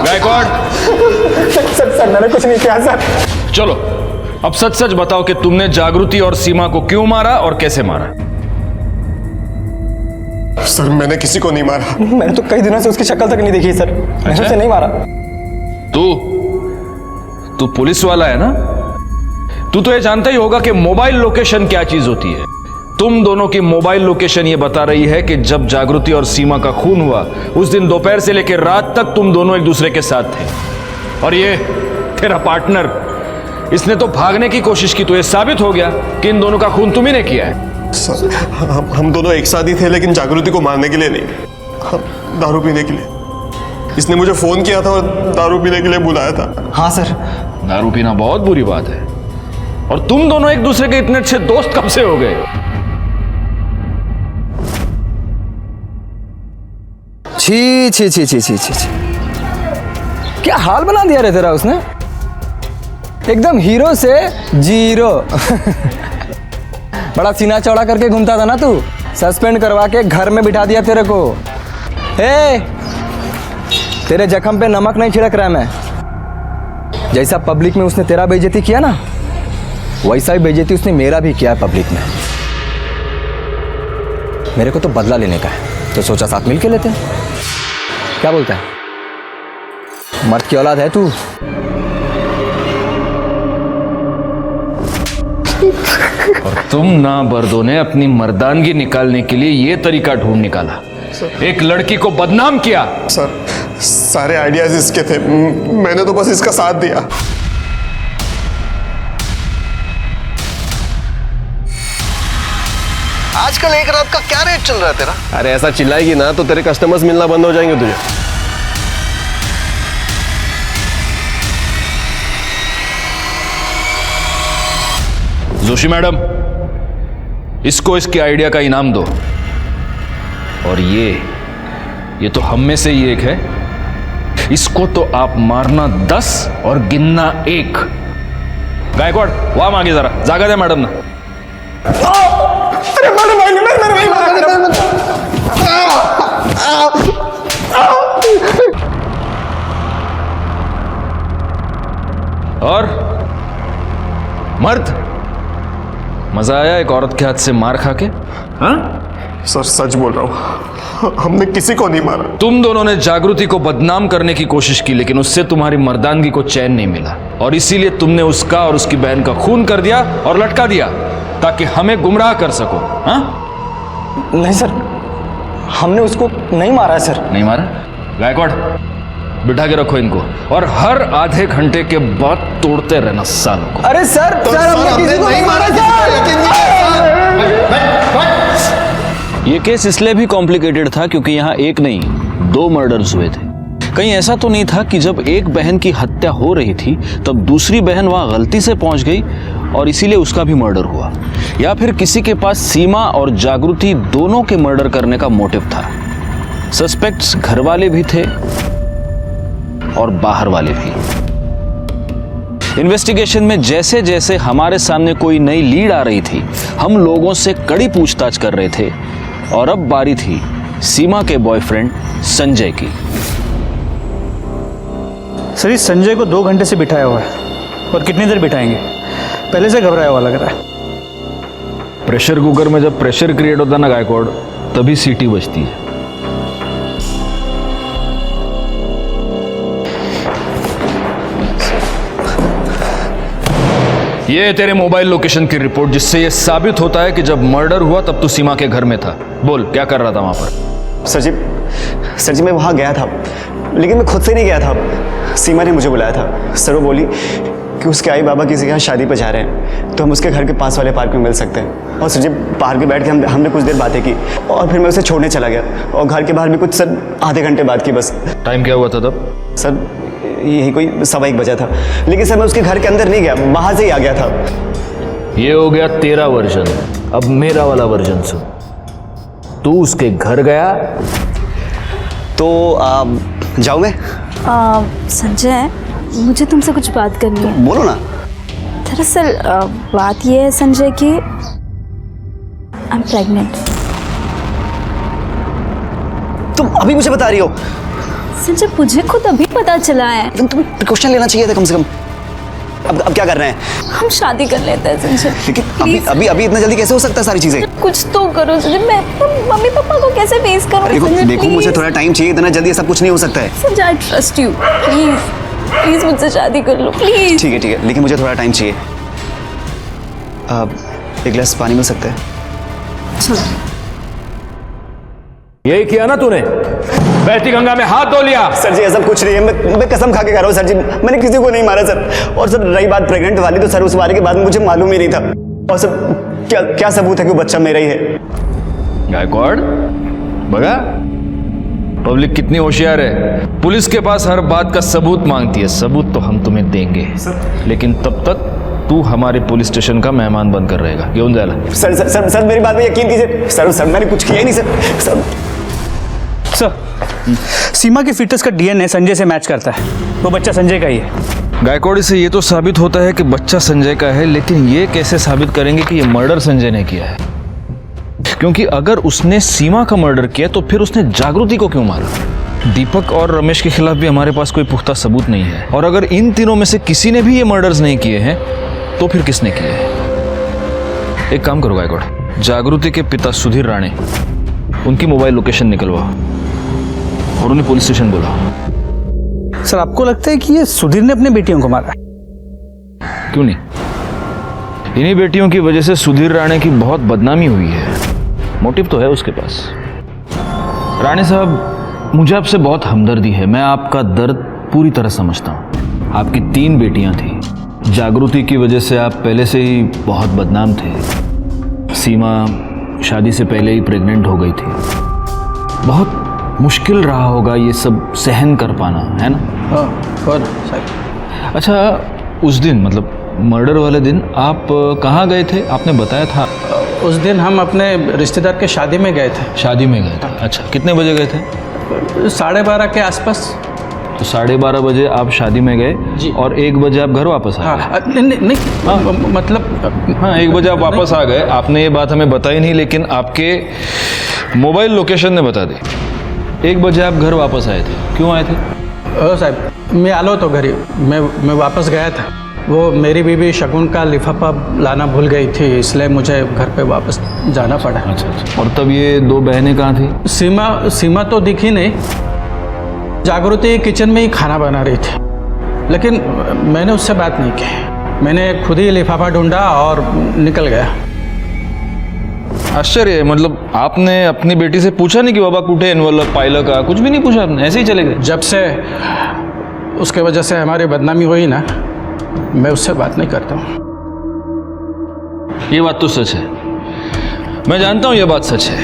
I: गायकवाड़
Q: सर मैंने कुछ नहीं किया सर।
I: चलो अब सच सच बताओ कि तुमने जागृति और सीमा को क्यों मारा और कैसे मारा?
R: सर मैंने किसी को नहीं मारा।
J: मैंने तो कई दिनों से उसकी शक्ल तक नहीं देखी सर। मैंने उसे नहीं मारा।
I: तू पुलिस वाला है ना? तू तो ये जानता ही होगा कि मोबाइल लोकेशन क्या चीज होती है। तुम दोनों की मोबाइल लोकेशन ये बता रही है कि जब जागृति और सीमा का खून हुआ उस दिन दोपहर से लेकर रात तक तुम दोनों एक दूसरे के साथ थे। और ये तेरा पार्टनर, इसने तो भागने की कोशिश की, तो ये साबित हो गया कि इन दोनों का खून तुम ही ने किया है।
R: सर हम दोनों एक साथ ही थे, लेकिन जागृति को मारने के लिए नहीं, हम दारू पीने के लिए। इसने मुझे फोन किया था और दारू पीने के लिए बुलाया था।
O: हाँ सर।
I: दारू पीना बहुत बुरी बात है, और तुम दोनों एक दूसरे के इतने अच्छे दोस्त कब से हो गए?
O: छी छी छी छी छी छी, क्या हाल बना दिया रे तेरा उसने, एकदम हीरो से जीरो। बड़ा सीना चौड़ा करके घूमता था ना तू, सस्पेंड करवा के घर में बिठा दिया तेरे को। हे, तेरे जख्म पे नमक नहीं छिड़क रहा मैं। जैसा पब्लिक में उसने तेरा बेइज्जती किया ना, वैसा ही बेइज्जती उसने मेरा भी किया पब्लिक में। मेरे को तो बदला लेने का है, तो सोचा साथ मिल के लेते हैं। क्या बोलता है? मर्द की औलाद है तू।
I: और तुम नाबर्दों ने अपनी मर्दानगी निकालने के लिए ये तरीका ढूंढ निकाला, एक लड़की को बदनाम किया।
R: सर सारे आइडियाज इसके थे, मैंने तो बस इसका साथ दिया। आजकल एक रात का क्या रेट चल रहा है तेरा? अरे ऐसा चिल्लाएगी ना तो तेरे कस्टमर्स मिलना बंद हो जाएंगे तुझे।
I: जोशी मैडम, इसको इसके आइडिया का इनाम दो। और ये तो हम में से ही एक है, इसको तो आप मारना 10 और गिनना 1। गायकवाड़ वहां मांगे जरा, जागा दे मैडम ना।
R: अरे
I: और मर्द, मजा आया एक औरत के हाथ से मार खा के? हाँ
R: सर सच बोल रहा हूं, हमने किसी को नहीं मारा।
I: तुम दोनों ने जागृति को बदनाम करने की कोशिश की, लेकिन उससे तुम्हारी मर्दानगी को चैन नहीं मिला, और इसीलिए तुमने उसका और उसकी बहन का खून कर दिया और लटका दिया, ताकि हमें गुमराह कर सको। हाँ?
J: नहीं सर, हमने उसको नहीं मारा है सर।
I: नहीं मारा? गायकवाड़ बिठा के रखो इनको, और हर आधे घंटे के बाद तोड़ते रहना सालों को।
J: अरे सर, हमने किसी को नहीं मारा
I: ये केस इसलिए भी कॉम्प्लिकेटेड था क्योंकि यहाँ एक नहीं 2 मर्डर्स हुए थे। कहीं ऐसा तो नहीं था कि जब एक बहन की हत्या हो रही थी तब दूसरी बहन वहां गलती से पहुंच गई और इसीलिए उसका भी मर्डर हुआ, या फिर किसी के पास सीमा और जागृति दोनों के मर्डर करने का मोटिव था। सस्पेक्ट्स घर वाले भी थे और बाहर वाले भी। इन्वेस्टिगेशन में जैसे जैसे हमारे सामने कोई नई लीड आ रही थी, हम लोगों से कड़ी पूछताछ कर रहे थे, और अब बारी थी सीमा के बॉयफ्रेंड संजय की।
Q: सर इस संजय को 2 घंटे से बिठाया हुआ है, और कितनी देर बिठाएंगे? पहले से घबराया हुआ लग रहा है।
I: प्रेशर कुकर में जब प्रेशर क्रिएट होता है ना गायकवाड़, तभी सीटी बजती है। ये तेरे मोबाइल लोकेशन की रिपोर्ट, जिससे ये साबित होता है कि जब मर्डर हुआ तब तू सीमा के घर में था। बोल क्या कर रहा था वहां पर?
H: सर जी मैं वहां गया था, लेकिन मैं खुद से नहीं गया था। सीमा ने मुझे बुलाया था। सर वो बोली कि उसके आई बाबा किसी के यहाँ शादी पर जा रहे हैं, तो हम उसके घर के पास वाले पार्क में मिल सकते हैं। और सर जी पार्क में बैठ के हमने कुछ देर बातें की, और फिर मैं उसे छोड़ने चला गया, और घर के बाहर भी कुछ सर आधे घंटे बाद की बस।
I: टाइम क्या हुआ था तब?
H: सर यही कोई 1:15 बजा था, लेकिन सर मैं उसके घर के अंदर नहीं गया, बाहर से ही आ गया था।
I: ये हो गया तेरा वर्जन, अब मेरा वाला वर्जन सुन। तू उसके घर गया
H: तो जाऊँ मैं?
S: संजय, मुझे तुमसे कुछ बात करनी है।
H: बोलो ना।
S: दरअसल बात यह है संजय कि आई एम प्रेग्नेंट।
H: तुम अभी मुझे बता रही हो?
S: संजय मुझे खुद अभी पता चला है।
H: तुम्हें प्रिकॉशन लेना चाहिए था कम से कम। अब क्या कर रहे हैं?
S: हम शादी कर लेते हैं संजय।
H: लेकिन अभी इतना जल्दी कैसे हो सकता है सारी चीजें?
S: कुछ तो करो संजय, मैं मम्मी पापा को कैसे फेस करूं?
H: देखो मुझे थोड़ा टाइम चाहिए, इतना जल्दी सब कुछ नहीं हो सकता है।
S: Sanjay I trust you, please मुझसे शादी कर लो प्लीज।
H: ठीक है, लेकिन मुझे थोड़ा टाइम चाहिए। एक गिलास पानी मिल सकता है?
I: यही किया ना तूने? बहती गंगा में हाथ धो लिया?
H: सर जी ऐसा कुछ नहीं है, मैं कसम खा के कह रहा हूँ सर जी, मैंने किसी को नहीं मारा सर। और सर रही बात प्रेग्नेंट वाली, तो सर उस वाले के बाद मुझे मालूम ही नहीं था। और सर क्या क्या सबूत है कि वो बच्चा मेरा ही है?
I: गायकवाड़, बगा पब्लिक कितनी होशियार है। पुलिस के पास हर बात का सबूत मांगती है। सबूत तो हम तुम्हें देंगे, लेकिन तब तक तू हमारे पुलिस स्टेशन का मेहमान बनकर रहेगा। घेऊन जायला।
H: सर सर सर सर मेरी बात में यकीन कीजिए। सर मैंने कुछ किया ही नहीं सर।
Q: सीमा के फीटस का डीएनए संजय से मैच करता है, वो बच्चा संजय का ही है।
I: गायकवाड़ से ये तो साबित होता है कि बच्चा संजय का है, लेकिन ये कैसे साबित करेंगे कि ये मर्डर संजय ने किया है? क्योंकि अगर उसने सीमा का मर्डर किया तो फिर उसने जागृति को क्यों मारा? दीपक और रमेश के खिलाफ भी हमारे पास कोई पुख्ता सबूत नहीं है, और अगर इन तीनों में से किसी ने भी ये मर्डर्स नहीं किए हैं तो फिर किसने किए हैं? एक काम करो गायकवाड़, जागृति के पिता सुधीर राणे, उनकी मोबाइल लोकेशन निकलवाओ और उन्हें पुलिस स्टेशन बुलाओ।
Q: सर आपको लगता है कि ये सुधीर ने अपनी बेटियों को मारा?
I: क्यों नहीं, इन्हीं बेटियों की वजह से सुधीर राणे की बहुत बदनामी हुई है। मोटिव तो है उसके पास। राणे साहब, मुझे आपसे बहुत हमदर्दी है। मैं आपका दर्द पूरी तरह समझता हूँ। आपकी 3 बेटियां थी। जागृति की वजह से आप पहले से ही बहुत बदनाम थे। सीमा शादी से पहले ही प्रेग्नेंट हो गई थी। बहुत मुश्किल रहा होगा ये सब सहन कर पाना, है ना? अच्छा, उस दिन मतलब मर्डर वाले दिन आप कहाँ गए थे? आपने बताया था।
E: उस दिन हम अपने रिश्तेदार के शादी में गए थे।
I: शादी में गए थे? अच्छा, कितने बजे गए थे?
E: 12:30 के आसपास।
I: तो 12:30 बजे आप शादी में गए और 1 बजे आप घर वापस आ गए?
E: नहीं, मतलब
I: हाँ, 1 बजे आप वापस आ गए। आपने ये बात हमें बताई नहीं, लेकिन आपके मोबाइल लोकेशन ने बता दी। 1 बजे आप घर वापस आए थे। क्यों आए थे?
E: साहब, मैं आलो तो घरी मैं वापस गया था। वो मेरी बीवी शगुन का लिफाफा लाना भूल गई थी, इसलिए मुझे घर पे वापस जाना पड़ा।
I: अच्छा। और तब ये 2 बहनें कहाँ थी?
E: सीमा तो दिखी नहीं। जागृति किचन में ही खाना बना रही थी, लेकिन मैंने उससे बात नहीं की। मैंने खुद ही लिफाफा ढूंढा और निकल गया।
I: आश्चर्य है, मतलब आपने अपनी बेटी से पूछा नहीं कि बाबा कुठे एनवलप पाइलं का? कुछ भी नहीं पूछा आपने, ऐसे ही चले गए?
E: जब से उसके वजह से हमारी बदनामी हुई ना, मैं उससे बात नहीं करता हूँ।
I: ये बात तो सच है, मैं जानता हूं ये बात सच है,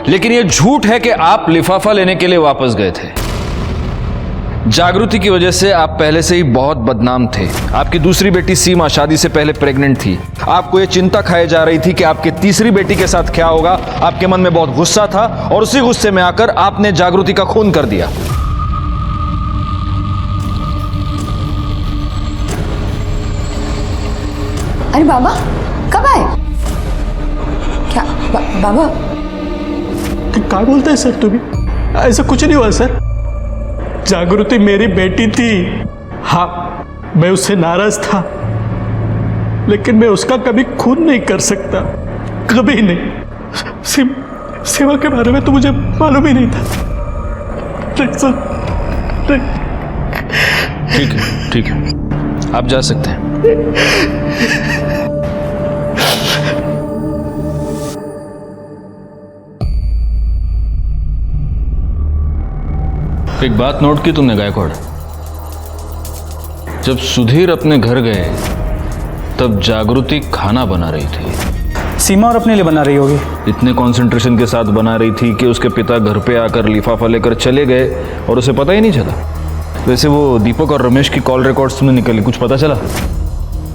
I: लेकिन ये झूठ है कि आप लिफाफा लेने के लिए वापस गए थे। जागृति की वजह से आप पहले से ही बहुत बदनाम थे। आपकी दूसरी बेटी सीमा शादी से पहले प्रेग्नेंट थी। आपको ये चिंता खाई जा रही थी कि आपकी तीसरी बेटी के साथ क्या होगा। आपके मन में बहुत गुस्सा था और उसी गुस्से में आकर आपने जागृति का खून कर दिया।
G: अरे बाबा, कब आए? क्या बाबा?
E: क्या बोलते हैं सर तुम्हें? ऐसा कुछ नहीं हुआ सर। जागृति मेरी बेटी थी। हाँ, मैं उससे नाराज था, लेकिन मैं उसका कभी खून नहीं कर सकता, कभी नहीं। सेवा के बारे में तो मुझे मालूम ही नहीं था।
I: ठीक है, आप जा सकते हैं। एक बात नोट की तुमने गायकवाड़? जब सुधीर अपने घर गए तब जागृति खाना बना रही थी।
Q: सीमा और अपने लिए बना रही होगी।
I: इतने कंसंट्रेशन के साथ बना रही थी कि उसके पिता घर पे आकर लिफाफा लेकर चले गए और उसे पता ही नहीं चला। वैसे वो दीपक और रमेश की कॉल रिकॉर्ड्स तुमने निकली, कुछ पता चला?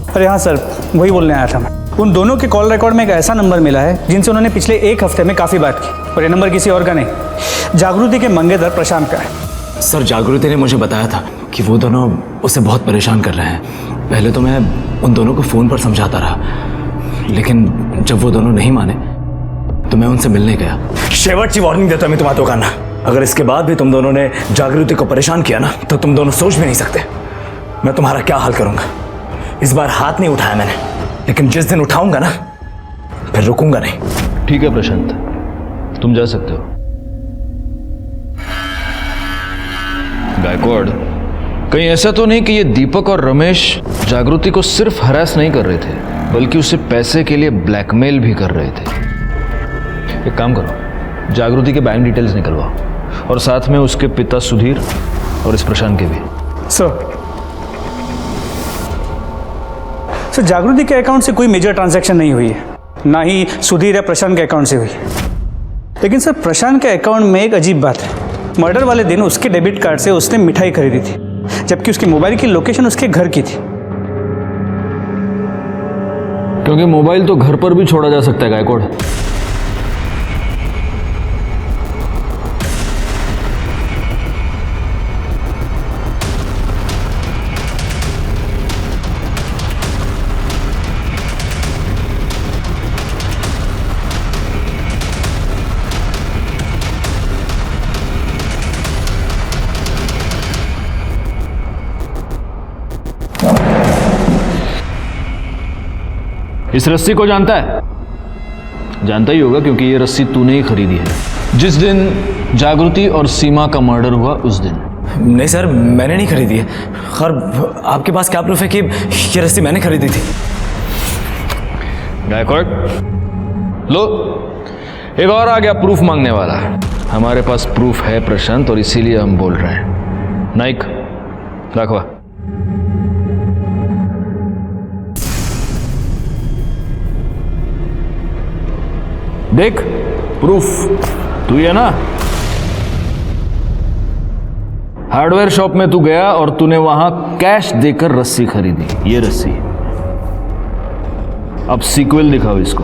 Q: अरे हाँ सर, वही बोलने आया था मैं। उन दोनों के कॉल रिकॉर्ड में एक ऐसा नंबर मिला है जिनसे उन्होंने पिछले 1 हफ्ते में काफ़ी बात की, और ये नंबर किसी और का नहीं, जागृति के मंगेतर प्रशांत का है।
J: सर, जागृति ने मुझे बताया था कि वो दोनों उसे बहुत परेशान कर रहे हैं। पहले तो मैं उन दोनों को फ़ोन पर समझाता रहा, लेकिन जब वो दोनों नहीं माने तो मैं उनसे मिलने गया। शेवटची वार्निंग देता मैं तुम्हारा दोकाना, अगर इसके बाद भी तुम दोनों ने जागृति को परेशान किया ना, तो तुम दोनों सोच भी नहीं सकते मैं तुम्हारा क्या हाल करूंगा। इस बार हाथ नहीं उठाया मैंने, लेकिन जिस दिन उठाऊंगा ना, फिर रुकूंगा नहीं।
I: ठीक है प्रशांत, तुम जा सकते हो। गायकवाड़, कहीं ऐसा तो नहीं कि ये दीपक और रमेश जागृति को सिर्फ हरास नहीं कर रहे थे, बल्कि उसे पैसे के लिए ब्लैकमेल भी कर रहे थे? एक काम करो, जागृति के बैंक डिटेल्स निकलवाओ और साथ में उसके पिता सुधीर और इस प्रशांत के भी।
Q: सर जागृति के अकाउंट से कोई मेजर ट्रांजैक्शन नहीं हुई है, ना ही सुधीर या प्रशांत के अकाउंट से हुई है। लेकिन सर प्रशांत के अकाउंट में एक अजीब बात है, मर्डर वाले दिन उसके डेबिट कार्ड से उसने मिठाई खरीदी थी, जबकि उसके मोबाइल की लोकेशन उसके घर की थी।
I: क्योंकि मोबाइल तो घर पर भी छोड़ा जा सकता है गायकवाड़। इस रस्सी को जानता है? जानता ही होगा क्योंकि ये रस्सी तूने ही खरीदी है जिस दिन जागृति और सीमा का मर्डर हुआ उस दिन।
J: नहीं सर, मैंने नहीं खरीदी है। खैर, आपके पास क्या प्रूफ है कि ये रस्सी मैंने खरीदी थी?
I: गायकवाड़ लो, एक और आ गया प्रूफ मांगने वाला। हमारे पास प्रूफ है प्रशांत, और इसीलिए हम बोल रहे हैं। नाइक दाखवा। देख प्रूफ तू ही है ना? हार्डवेयर शॉप में तू गया और तूने वहां कैश देकर रस्सी खरीदी, ये रस्सी। अब सीक्वल दिखाओ इसको।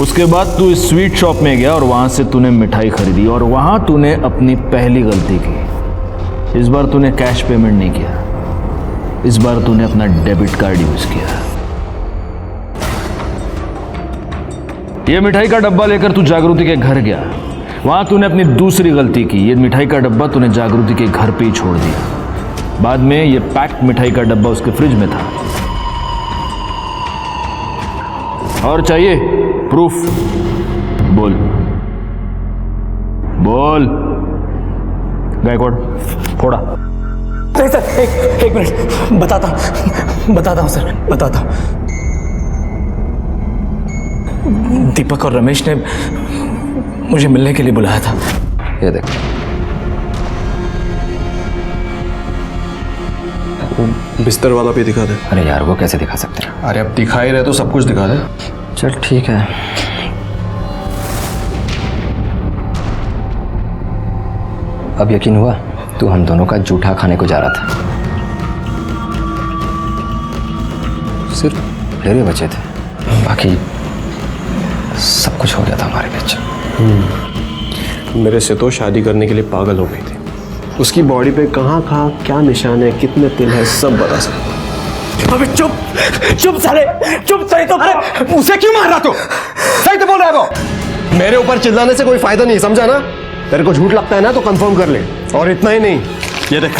I: उसके बाद तू इस स्वीट शॉप में गया और वहां से तूने मिठाई खरीदी, और वहां तूने अपनी पहली गलती की। इस बार तूने कैश पेमेंट नहीं किया, इस बार तूने अपना डेबिट कार्ड यूज किया। ये मिठाई का डब्बा लेकर तू जागृति के घर गया, वहां तूने अपनी दूसरी गलती की। ये मिठाई का डब्बा तूने जागृति के घर पे ही छोड़ दिया। बाद में ये पैक्ड मिठाई का डब्बा उसके फ्रिज में था। और चाहिए प्रूफ? बोल बोल गायकवाड़, फोड़ा।
J: नहीं सर, एक मिनट, बताता हूँ सर, बताता हूँ। दीपक और रमेश ने मुझे मिलने के लिए बुलाया था।
O: ये देख,
R: बिस्तर वाला भी दिखा दे।
O: अरे यार वो कैसे दिखा सकते हैं?
R: अरे अब दिखा ही रहे तो सब कुछ दिखा दे।
O: चल ठीक है। अब यकीन हुआ तू हम दोनों का जूठा खाने को जा रहा था। सिर्फ फेरे बचे थे, बाकी सब कुछ हो गया था हमारे बीच।
R: मेरे से तो शादी करने के लिए पागल हो गई थी। उसकी बॉडी पे कहाँ कहाँ क्या निशान है, कितने तिल है, सब बता सकता।
J: अबे चुप साले, चुप। सही तो
R: उसे क्यों मार रहा तू? सही तो बोल रहा है वो। मेरे ऊपर चिल्लाने से कोई फायदा नहीं, समझा ना? तेरे को झूठ लगता है ना तो कंफर्म कर ले। और इतना ही नहीं, ये देख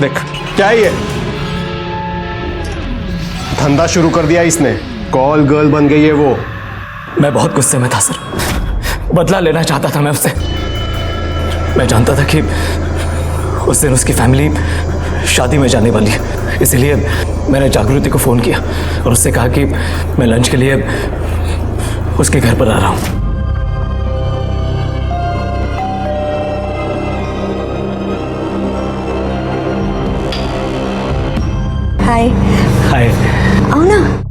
R: देख क्या है ये? धंधा शुरू कर दिया इसने, कॉल गर्ल बन गई है वो।
J: मैं बहुत गुस्से में था सर, बदला लेना चाहता था मैं उससे। मैं जानता था कि उस दिन उसकी फैमिली शादी में जाने वाली है, इसलिए मैंने जागृति को फ़ोन किया और उससे कहा कि मैं लंच के लिए उसके घर पर आ रहा हूँ।
G: हाय।
J: हाय।
G: आओ ना।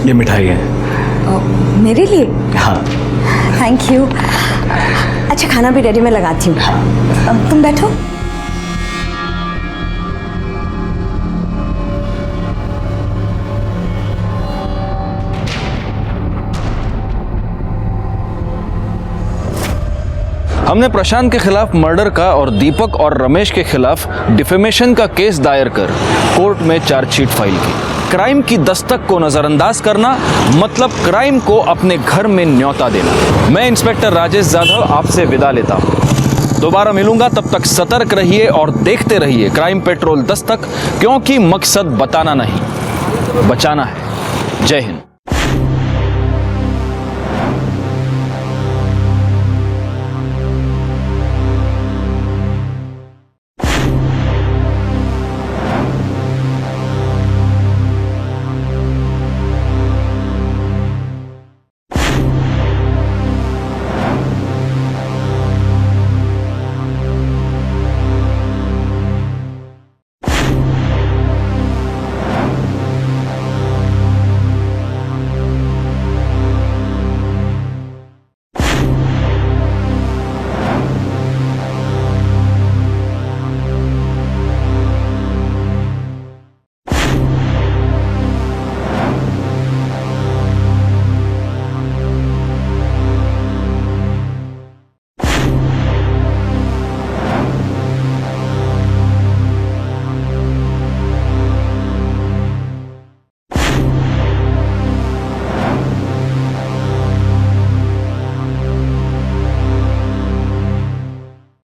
J: ये मिठाई है।
G: मेरे लिए?
J: हाँ।
G: Thank you. अच्छा खाना भी रेडी, मैं लगाती हूँ। अब तुम बैठो।
I: हमने प्रशांत के खिलाफ मर्डर का और दीपक और रमेश के खिलाफ डिफेमेशन का केस दायर कर कोर्ट में चार्जशीट फाइल की। क्राइम की दस्तक को नजरअंदाज करना मतलब क्राइम को अपने घर में न्योता देना। मैं इंस्पेक्टर राजेश जाधव आपसे विदा लेता हूं। दोबारा मिलूंगा, तब तक सतर्क रहिए और देखते रहिए क्राइम पेट्रोल दस्तक, क्योंकि मकसद बताना नहीं, बचाना है। जय हिंद।